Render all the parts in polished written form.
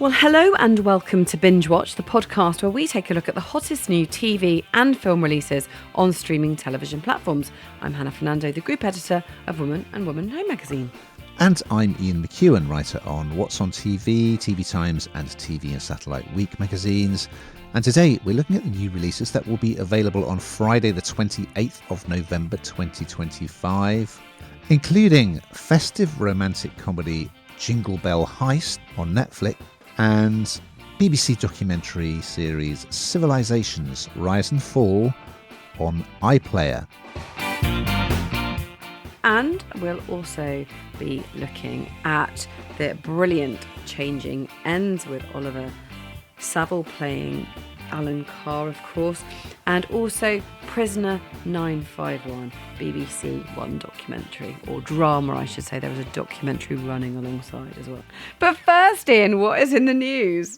Well, hello and welcome to Binge Watch, the podcast where we take a look at the hottest new TV and film releases on streaming television platforms. I'm Hannah Fernando, the group editor of Woman and Woman Home magazine. And I'm Ian McEwan, writer on What's on TV, TV Times and TV and Satellite Week magazines. And today we're looking at the new releases that will be available on Friday the 28th of November 2025, including festive romantic comedy Jingle Bell Heist on Netflix and BBC documentary series Civilisations Rise and Fall on iPlayer. And we'll also be looking at the brilliant Changing Ends with Oliver Saville playing Alan Carr, of course, and also Prisoner 951, BBC One documentary, or drama, I should say. There was a documentary running alongside as well. But first, Ian, what is in the news?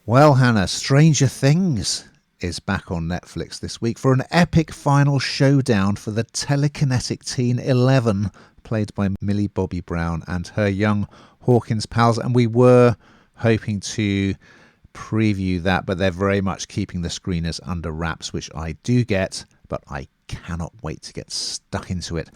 Well, Hannah, Stranger Things is back on Netflix this week for an epic final showdown for the telekinetic teen 11, played by Millie Bobby Brown and her young Hawkins pals. And we were hoping to preview that, but they're very much keeping the screeners under wraps, which I do get, but I cannot wait to get stuck into it.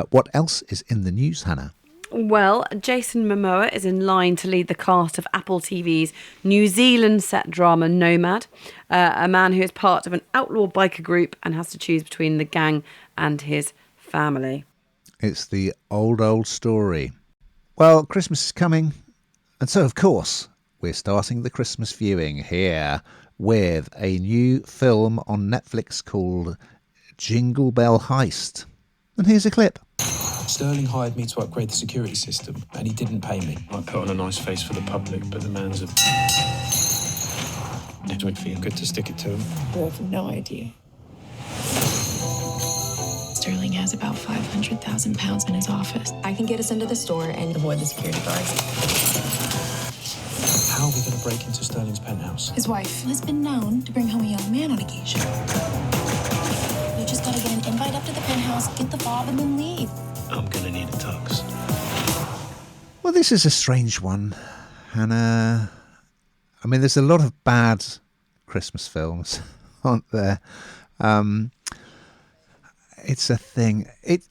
What else is in the news, Hannah? Well, Jason Momoa is in line to lead the cast of Apple TV's New Zealand set drama Nomad, a man who is part of an outlaw biker group and has to choose between the gang and his family. It's the old story. Well, Christmas is coming, and so, of course, we're starting the Christmas viewing here with a new film on Netflix called Jingle Bell Heist. And here's a clip. Sterling hired me to upgrade the security system, and he didn't pay me. I put on a nice face for the public, but the man's a... It would feel good to stick it to him. You have no idea. Sterling has about £500,000 in his office. I can get us into the store and avoid the security guards. How are we going to break into Sterling's penthouse? His wife has been known to bring home a young man on occasion. You just gotta get an invite up to the penthouse, get the fob, and then leave. I'm going to need a tux. Well, this is a strange one, Hannah. I mean, there's a lot of bad Christmas films, aren't there? It's a thing. It's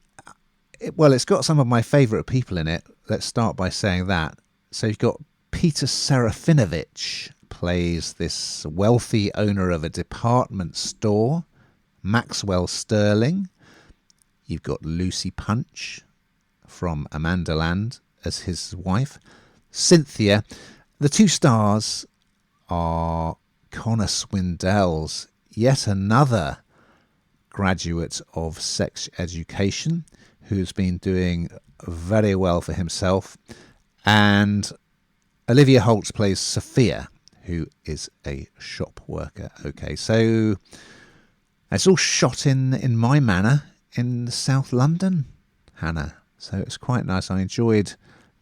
got some of my favourite people in it. Let's start by saying that. So you've got Peter Serafinovich plays this wealthy owner of a department store, Maxwell Sterling. You've got Lucy Punch from Amanda Land as his wife. Cynthia. The two stars are Connor Swindell's, yet another graduate of sex education who's been doing very well for himself. And Olivia Holtz plays Sophia, who is a shop worker. Okay, so it's all shot in my manor in South London, Hannah. So it's quite nice. I enjoyed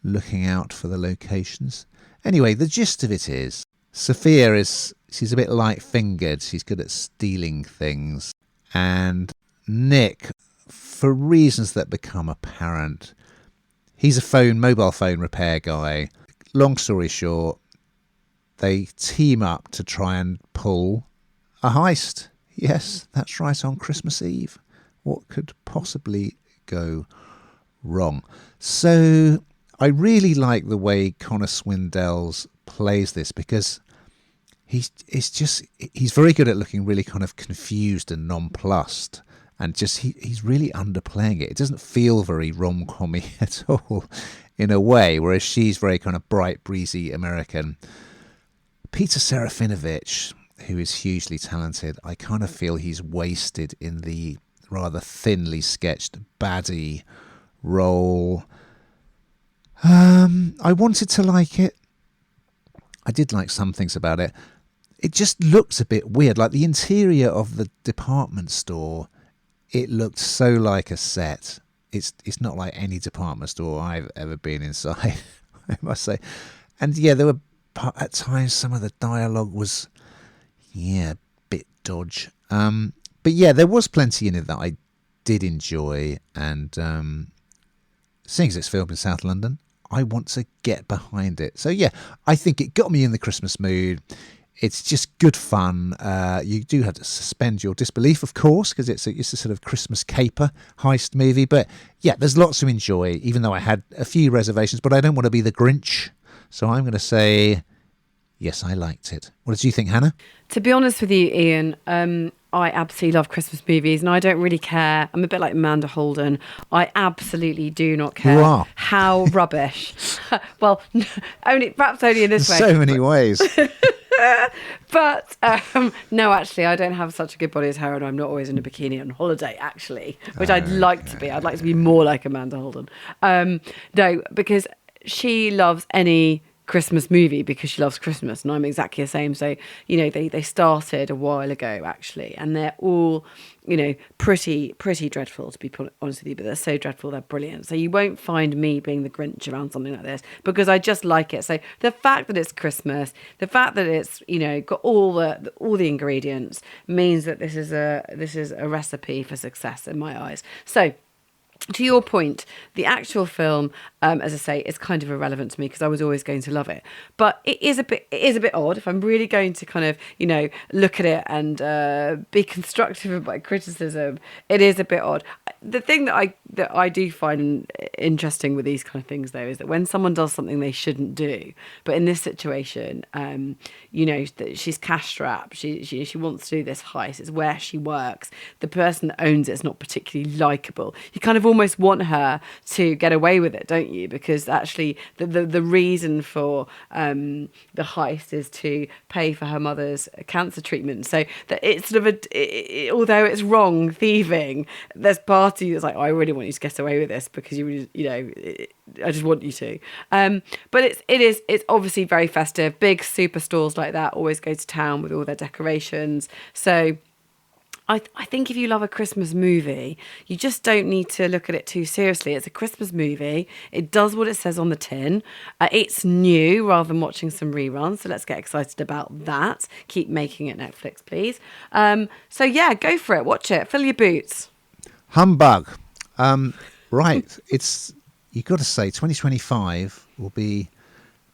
looking out for the locations. Anyway, the gist of it is Sophia she's a bit light-fingered. She's good at stealing things. And Nick, for reasons that become apparent, he's a mobile phone repair guy. Long story short, they team up to try and pull a heist. Yes, that's right, on Christmas Eve. What could possibly go wrong? So I really like the way Connor Swindell's plays this, because he's very good at looking really kind of confused and nonplussed, and just he's really underplaying it. It doesn't feel very rom-commy at all in a way, whereas she's very kind of bright, breezy American. Peter Serafinovich, who is hugely talented, I kind of feel he's wasted in the rather thinly sketched baddie role. I wanted to like it. I did like some things about it. It just looks a bit weird. Like the interior of the department store, it looked so like a set. It's not like any department store I've ever been inside, I must say. And yeah, there were at times some of the dialogue was, a bit dodge. But yeah, there was plenty in it that I did enjoy. And seeing as it's filmed in South London, I want to get behind it. So yeah, I think it got me in the Christmas mood. It's just good fun. You do have to suspend your disbelief, of course, because it's a sort of Christmas caper heist movie. But yeah, there's lots to enjoy, even though I had a few reservations. But I don't want to be the Grinch. So I'm going to say, yes, I liked it. What did you think, Hannah? To be honest with you, Ian, I absolutely love Christmas movies, and I don't really care. I'm a bit like Amanda Holden. I absolutely do not care You are. how rubbish. Well, perhaps only in this way. So many ways. But no, actually, I don't have such a good body as her, and I'm not always in a bikini on holiday, actually, which I'd like to be. I'd like to be more like Amanda Holden. No, because she loves any Christmas movie because she loves Christmas, and I'm exactly the same. So, you know, they started a while ago, actually, and they're all, you know, pretty dreadful, to be honest with you, but they're so dreadful, they're brilliant. So you won't find me being the Grinch around something like this because I just like it. So the fact that it's Christmas, the fact that it's, you know, got all the ingredients means that this is a recipe for success in my eyes. So, to your point, the actual film, as I say, is kind of irrelevant to me because I was always going to love it. But it is a bit odd. If I'm really going to kind of, you know, look at it and be constructive about criticism, it is a bit odd. The thing that I do find interesting with these kind of things, though, is that when someone does something they shouldn't do, but in this situation, you know, she's cash strapped. She wants to do this heist. It's where she works. The person that owns it's not particularly likable. You kind of almost want her to get away with it, don't you? Because actually the reason for the heist is to pay for her mother's cancer treatment. So that it's sort of although it's wrong thieving, there's part of you that's like, oh, I really want you to get away with this because you know, I just want you to. But it's obviously very festive. Big superstores like that always go to town with all their decorations. So I think if you love a Christmas movie, you just don't need to look at it too seriously. It's a Christmas movie. It does what it says on the tin. It's new rather than watching some reruns. So let's get excited about that. Keep making it, Netflix, please. So yeah, go for it. Watch it. Fill your boots. Humbug. Right. You've got to say 2025 will be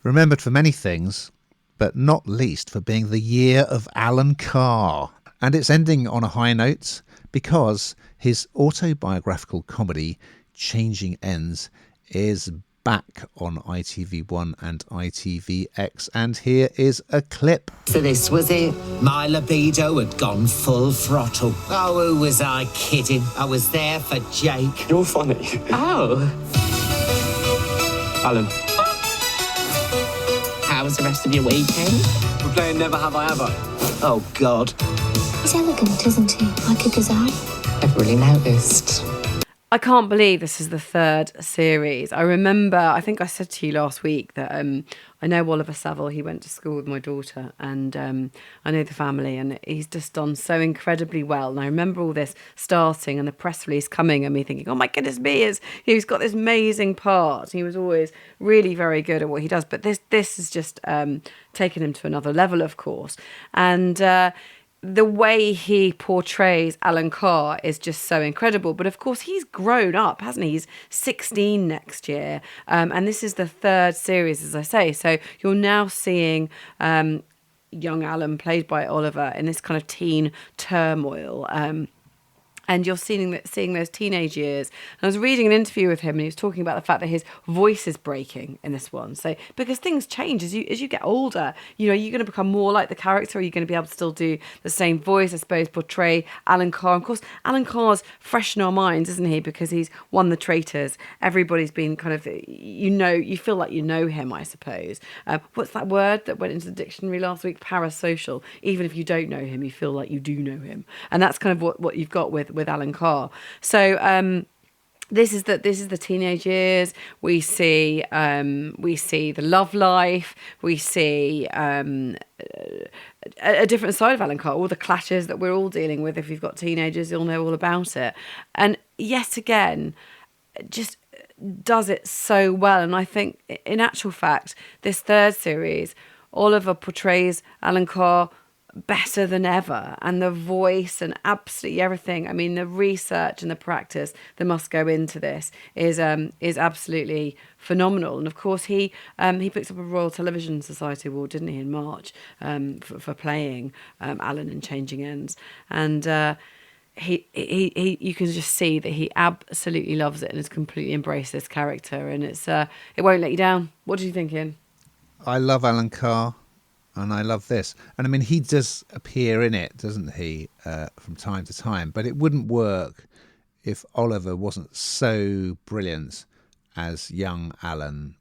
remembered for many things, but not least for being the year of Alan Carr. And it's ending on a high note because his autobiographical comedy, Changing Ends, is back on ITV1 and ITVX. And here is a clip. So this was it. My libido had gone full throttle. Oh, who was I kidding? I was there for Jake. You're funny. Oh. Alan. How was the rest of your weekend? We're playing Never Have I Ever. Oh, God. He's elegant, isn't he? Like a gazelle. I've really noticed. I can't believe this is the third series. I remember, I think I said to you last week that I know Oliver Saville. He went to school with my daughter, and I know the family, and he's just done so incredibly well. And I remember all this starting and the press release coming and me thinking, oh my goodness me, he's got this amazing part. He was always really very good at what he does. But this has just taken him to another level, of course. And the way he portrays Alan Carr is just so incredible. But of course, he's grown up, hasn't he? He's 16 next year. And this is the third series, as I say. So you're now seeing young Alan, played by Oliver, in this kind of teen turmoil. And you're seeing those teenage years. And I was reading an interview with him, and he was talking about the fact that his voice is breaking in this one. So because things change as you get older, you know, you're going to become more like the character. Or you're going to be able to still do the same voice, I suppose, portray Alan Carr. Of course, Alan Carr's fresh in our minds, isn't he? Because he's won The Traitors. Everybody's been kind of, you feel like you know him, I suppose. What's that word that went into the dictionary last week? Parasocial. Even if you don't know him, you feel like you do know him, and that's kind of what you've got with Alan Carr. So this is the teenage years. We see the love life. We see a different side of Alan Carr. All the clashes that we're all dealing with. If you've got teenagers, you'll know all about it. And yet again, just does it so well. And I think, in actual fact, this third series, Oliver portrays Alan Carr better than ever, and the voice and absolutely everything. I mean, the research and the practice that must go into this is absolutely phenomenal. And of course, he picked up a Royal Television Society award, didn't he, in March, for playing Alan in Changing Ends, and. He you can just see that he absolutely loves it and has completely embraced this character, and it won't let you down. What do you think, Ian? I love Alan Carr, and I love this. And I mean, he does appear in it, doesn't he, from time to time, but it wouldn't work if Oliver wasn't so brilliant as young Alan.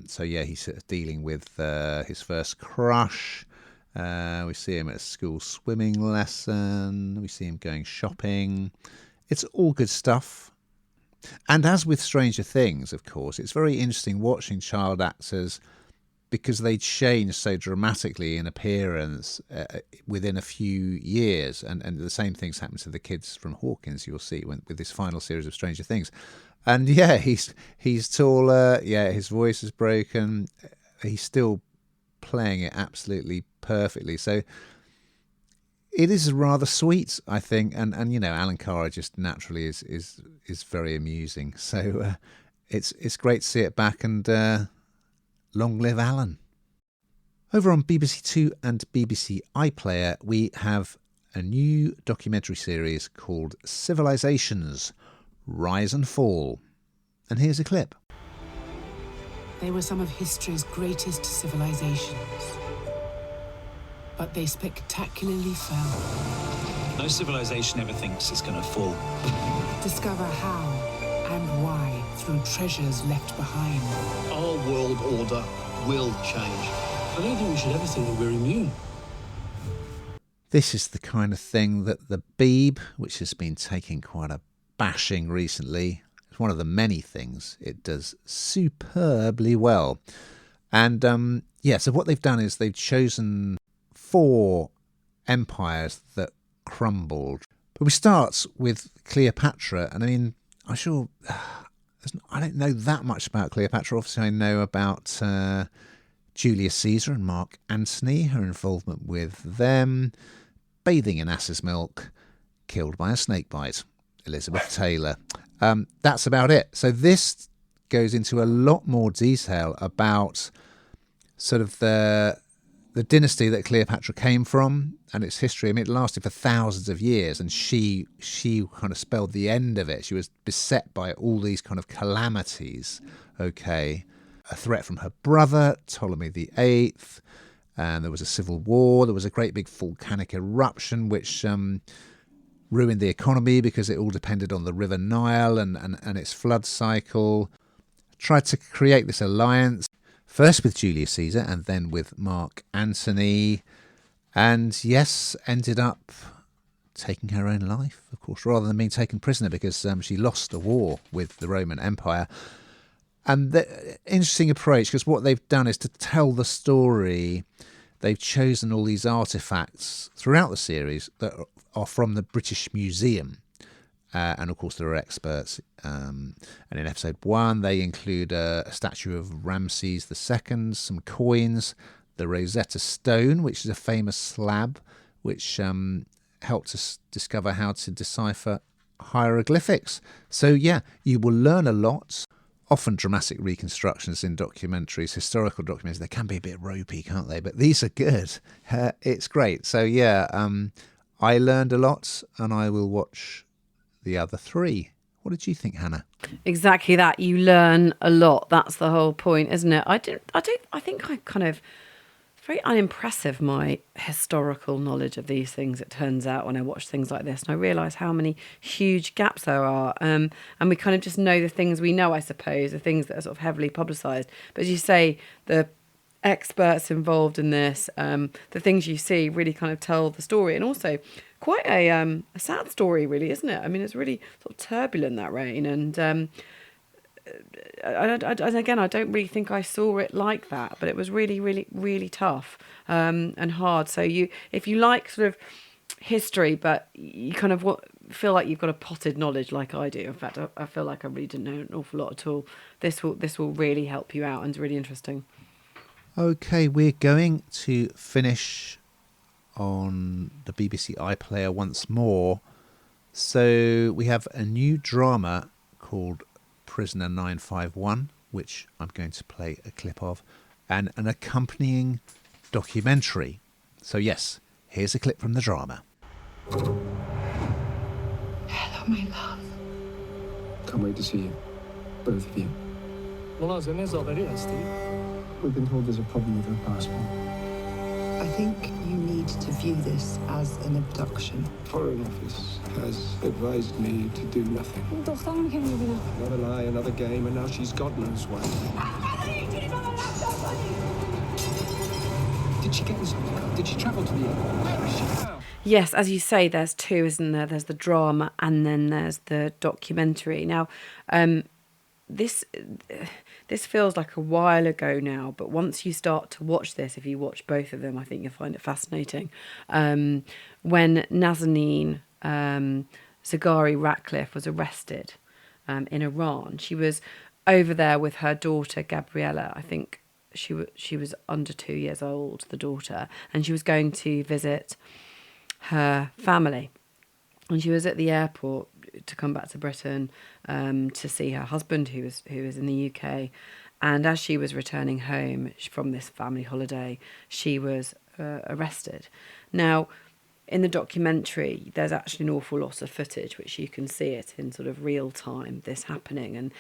So yeah, he's sort of dealing with his first crush. We see him at a school swimming lesson. We see him going shopping. It's all good stuff. And as with Stranger Things, of course, it's very interesting watching child actors because they change so dramatically in appearance within a few years. And the same things happen to the kids from Hawkins, you'll see, with this final series of Stranger Things. And yeah, he's taller. Yeah, his voice is broken. He's still playing it absolutely perfectly. So it is rather sweet, I think, and you know, Alan Carr just naturally is very amusing. So it's great to see it back, and long live Alan. Over on BBC Two and BBC iPlayer, we have a new documentary series called Civilisations: Rise and Fall. And here's a clip. They were some of history's greatest civilizations. But they spectacularly fell. No civilization ever thinks it's going to fall. Discover how and why through treasures left behind. Our world order will change. I don't think we should ever think that we're immune. This is the kind of thing that the Beeb, which has been taking quite a bashing recently, it's one of the many things it does superbly well. And so what they've done is they've chosen 4 empires that crumbled. But we start with Cleopatra, and I mean, I don't know that much about Cleopatra. Obviously, I know about Julius Caesar and Mark Antony, her involvement with them, bathing in ass's milk, killed by a snake bite, Elizabeth Taylor. That's about it. So this goes into a lot more detail about sort of the dynasty that Cleopatra came from and its history. I mean, it lasted for thousands of years, and she kind of spelled the end of it. She was beset by all these kind of calamities. Okay, a threat from her brother Ptolemy VIII, and there was a civil war. There was a great big volcanic eruption which ruined the economy because it all depended on the River Nile and its flood cycle. Tried to create this alliance, first with Julius Caesar and then with Mark Antony, and yes, ended up taking her own life, of course, rather than being taken prisoner because she lost a war with the Roman Empire. And the interesting approach, because what they've done is to tell the story. They've chosen all these artefacts throughout the series that are from the British Museum. And of course, there are experts. And in episode 1, they include a statue of Ramses II, some coins, the Rosetta Stone, which is a famous slab, which helped us discover how to decipher hieroglyphics. So yeah, you will learn a lot. Often dramatic reconstructions in documentaries, historical documentaries, they can be a bit ropey, can't they? But these are good. It's great. So yeah, I learned a lot, and I will watch the other 3. What did you think, Hannah? Exactly that. You learn a lot. That's the whole point, isn't it? I think I kind of, it's very unimpressive, my historical knowledge of these things, it turns out, when I watch things like this. And I realise how many huge gaps there are. And we kind of just know the things we know, I suppose, the things that are sort of heavily publicised. But as you say, the experts involved in this, the things you see really kind of tell the story. And also quite a sad story, really, isn't it? I mean, it's really sort of turbulent, that reign. And again, I don't really think I saw it like that, but it was really, really, really tough and hard. So if you like sort of history, but you kind of feel like you've got a potted knowledge like I do. In fact, I feel like I really didn't know an awful lot at all. This will really help you out, and it's really interesting. Okay, we're going to finish on the BBC iPlayer once more. So we have a new drama called Prisoner 951, which I'm going to play a clip of, and an accompanying documentary. So yes, here's a clip from the drama. Hello, my love. Can't wait to see you. Both of you. Nazanin Zaghari-Ratcliffe. We've been told there's a problem with her passport. I think you need to view this as an abduction. Foreign Office has advised me to do nothing. Another lie, another game, and now she's God knows what. Did she get this? Did she travel to the end? Where is she now? Yes, as you say, there's two, isn't there? There's the drama and then there's the documentary. Now, this feels like a while ago now, but once you start to watch this, if you watch both of them, I think you'll find it fascinating. When Nazanin Zaghari-Ratcliffe was arrested in Iran, she was over there with her daughter Gabriella. I think she was under 2 years old, the daughter, and she was going to visit her family. And she was at the airport to come back to Britain to see her husband, who was in the UK. And as she was returning home from this family holiday, she was arrested. Now, in the documentary, there's actually an awful lot of footage, which you can see it in sort of real time, this happening. And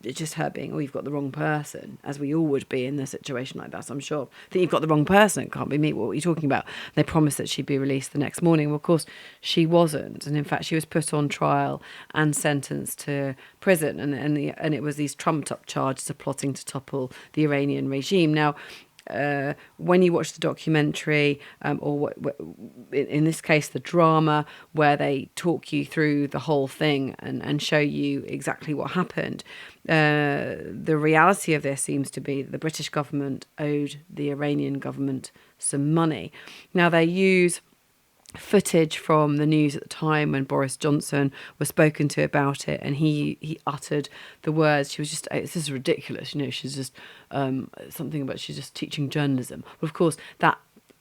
it's just her being, you've got the wrong person, as we all would be in a situation like that, I'm sure. I think you've got the wrong person, it can't be me, what are you talking about? They promised that she'd be released the next morning. Well, of course, she wasn't. And in fact, she was put on trial and sentenced to prison. And it was these trumped-up charges of plotting to topple the Iranian regime. Now, when you watch the documentary, or in this case the drama, where they talk you through the whole thing and show you exactly what happened, the reality of this seems to be that the British government owed the Iranian government some money. Now, they use footage from the news at the time when Boris Johnson was spoken to about it, and he uttered the words, she was just, this is ridiculous, she's just something about, she's just teaching journalism. Well, of course, that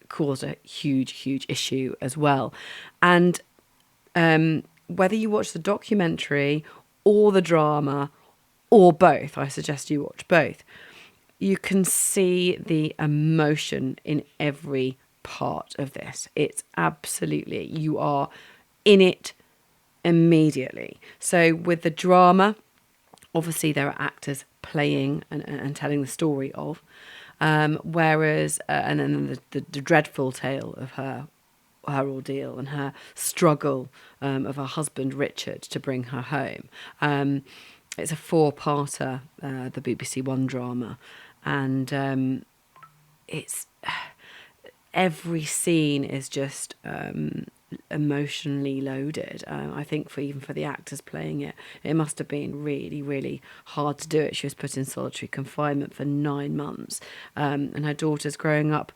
caused a huge issue as well. And whether you watch the documentary or the drama or both, I suggest you watch both, you can see the emotion in every part of this. It's absolutely, you are in it immediately. So with the drama, obviously there are actors playing and telling the story of, whereas and then the dreadful tale of her ordeal and her struggle of her husband Richard to bring her home. It's a 4-parter, the BBC One drama, and it's every scene is just emotionally loaded. I think even for the actors playing it, it must have been really hard to do it. She was put in solitary confinement for 9 months, and her daughter's growing up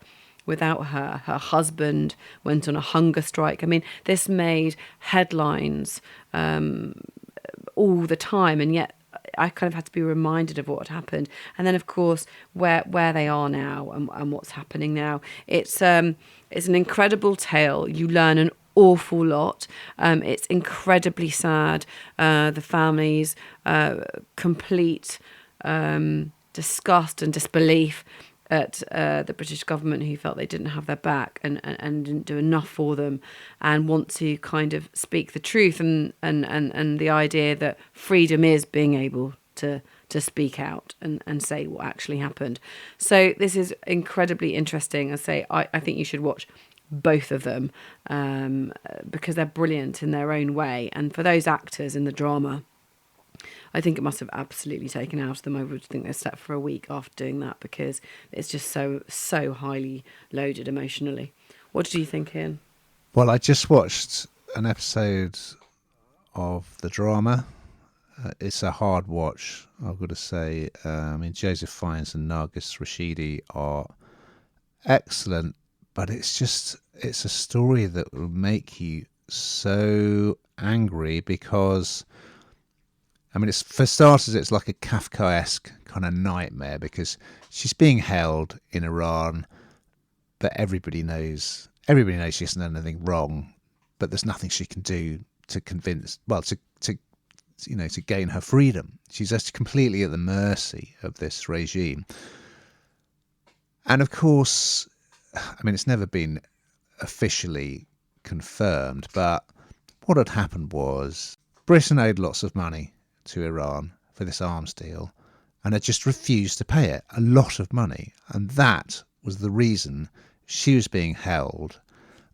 without her. Her husband went on a hunger strike. I mean, this made headlines all the time, and yet I kind of had to be reminded of what had happened. And then, of course, where they are now and what's happening now. It's an incredible tale. You learn an awful lot. It's incredibly sad. The family's complete disgust and disbelief at the British government, who felt they didn't have their back and didn't do enough for them, and want to kind of speak the truth and the idea that freedom is being able to speak out and say what actually happened. So this is incredibly interesting. I think you should watch both of them because they're brilliant in their own way. And for those actors in the drama, I think it must have absolutely taken out of them. I would think they slept for a week after doing that, because it's just so highly loaded emotionally. What did you think, Ian? Well, I just watched an episode of the drama. It's a hard watch, I've got to say. Joseph Fiennes and Nargis Rashidi are excellent, but it's a story that will make you so angry because, it's, for starters, it's like a Kafkaesque kind of nightmare, because she's being held in Iran, but everybody knows everybody knows she hasn't done anything wrong, but there's nothing she can do to convince, well, to gain her freedom. She's just completely at the mercy of this regime. And of course, I mean, it's never been officially confirmed, but what had happened was Britain owed lots of money to Iran for this arms deal and had just refused to pay it, a lot of money. And that was the reason she was being held.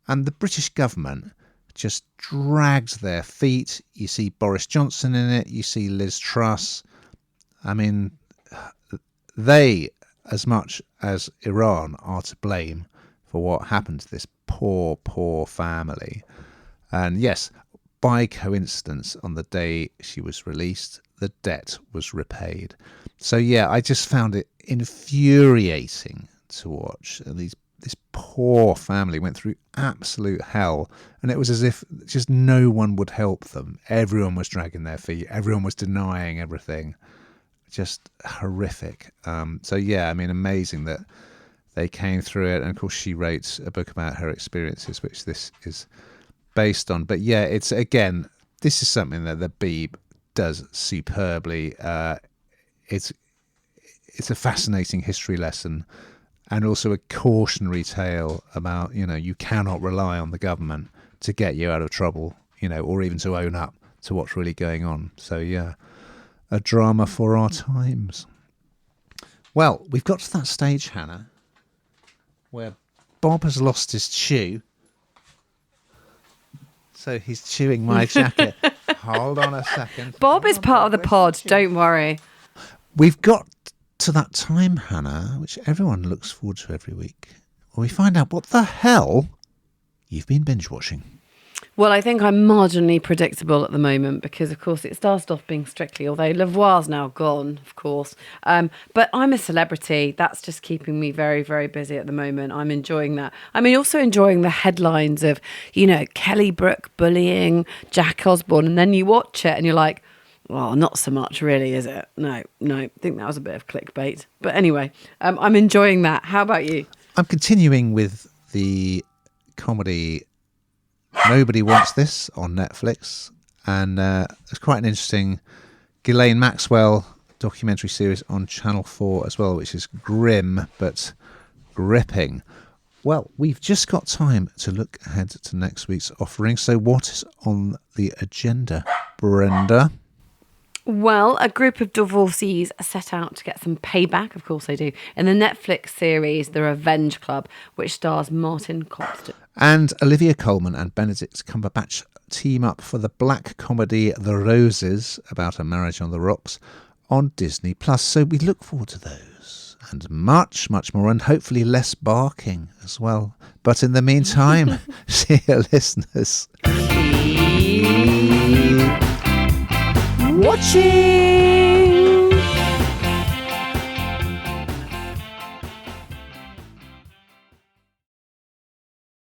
And the British government just dragged their feet. You see Boris Johnson in it, you see Liz Truss. I mean, they, as much as Iran, are to blame for what happened to this poor, poor family. And yes, by coincidence, on the day she was released, the debt was repaid. So yeah, I just found it infuriating to watch. This poor family went through absolute hell, and it was as if just no one would help them. Everyone was dragging their feet. Everyone was denying everything. Just horrific. So yeah, I mean, amazing that they came through it. And of course, she wrote a book about her experiences, which this is based on. But yeah, it's, again, this is something that the Beeb does superbly. It's a fascinating history lesson, and also a cautionary tale about, you cannot rely on the government to get you out of trouble, or even to own up to what's really going on. So yeah, a drama for our times. Well, we've got to that stage, Hannah, where Bob has lost his chew. So he's chewing my jacket. Hold on a second. Bob is part of the pod, don't worry. We've got to that time, Hannah, which everyone looks forward to every week, where we find out what the hell you've been binge watching. Well, I think I'm marginally predictable at the moment because, of course, it started off being Strictly, although Lavoir's now gone, of course. But I'm a celebrity. That's just keeping me very, very busy at the moment. I'm enjoying that. I mean, also enjoying the headlines of, Kelly Brook bullying Jack Osborne. And then you watch it and you're like, well, not so much really, is it? No. I think that was a bit of clickbait. But anyway, I'm enjoying that. How about you? I'm continuing with the comedy Nobody Wants This on Netflix, and it's quite an interesting Ghislaine Maxwell documentary series on Channel 4 as well, which is grim but gripping. Well, we've just got time to look ahead to next week's offering. So what is on the agenda, Brenda? Well, a group of divorcees set out to get some payback, of course they do, in the Netflix series The Revenge Club, which stars Martin Constant. And Olivia Colman and Benedict Cumberbatch team up for the black comedy The Roses, about a marriage on the rocks, on Disney+. So we look forward to those and much, much more, and hopefully less barking as well. But in the meantime, dear listeners, Watching!